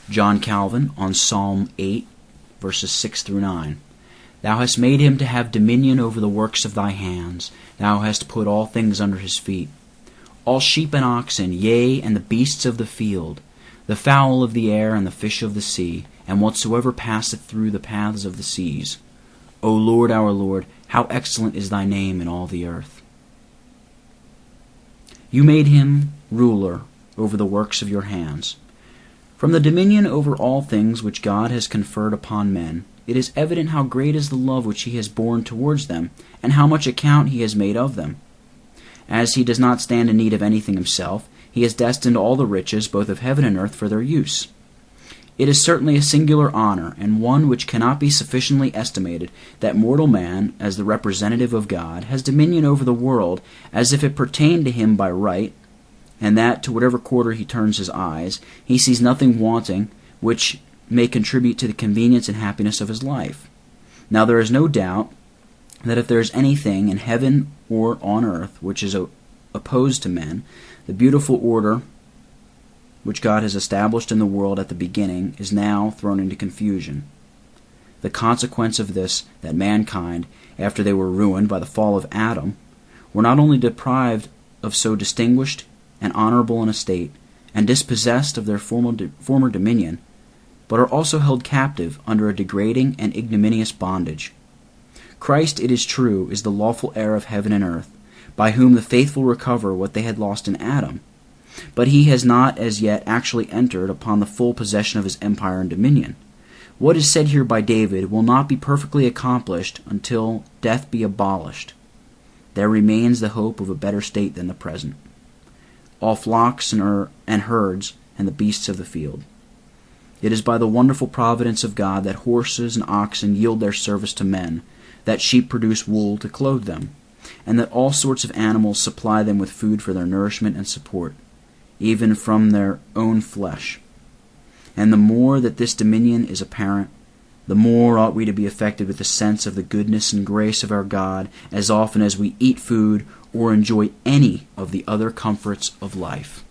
John Calvin on Psalm 8, verses 6 through 9. Thou hast made him to have dominion over the works of thy hands. Thou hast put all things under his feet. All sheep and oxen, yea, and the beasts of the field, the fowl of the air, and the fish of the sea, and whatsoever passeth through the paths of the seas. O Lord, our Lord, how excellent is thy name in all the earth. You made him ruler over the works of your hands. From the dominion over all things which God has conferred upon men, it is evident how great is the love which he has borne towards them, and how much account he has made of them. As he does not stand in need of anything himself, he has destined all the riches, both of heaven and earth, for their use. It is certainly a singular honor, and one which cannot be sufficiently estimated, that mortal man, as the representative of God, has dominion over the world as if it pertained to him by right, and that, to whatever quarter he turns his eyes, he sees nothing wanting which may contribute to the convenience and happiness of his life. Now there is no doubt that if there is anything in heaven or on earth which is opposed to men, the beautiful order which God has established in the world at the beginning is now thrown into confusion. The consequence of this, that mankind, after they were ruined by the fall of Adam, were not only deprived of so distinguished and honorable an estate, and dispossessed of their former dominion, but are also held captive under a degrading and ignominious bondage. Christ, it is true, is the lawful heir of heaven and earth, by whom the faithful recover what they had lost in Adam, but he has not as yet actually entered upon the full possession of his empire and dominion. What is said here by David will not be perfectly accomplished until death be abolished. There remains the hope of a better state than the present. All flocks and herds and the beasts of the field. It is by the wonderful providence of God that horses and oxen yield their service to men, that sheep produce wool to clothe them, and that all sorts of animals supply them with food for their nourishment and support, even from their own flesh. And the more that this dominion is apparent, the more ought we to be affected with the sense of the goodness and grace of our God as often as we eat food or enjoy any of the other comforts of life.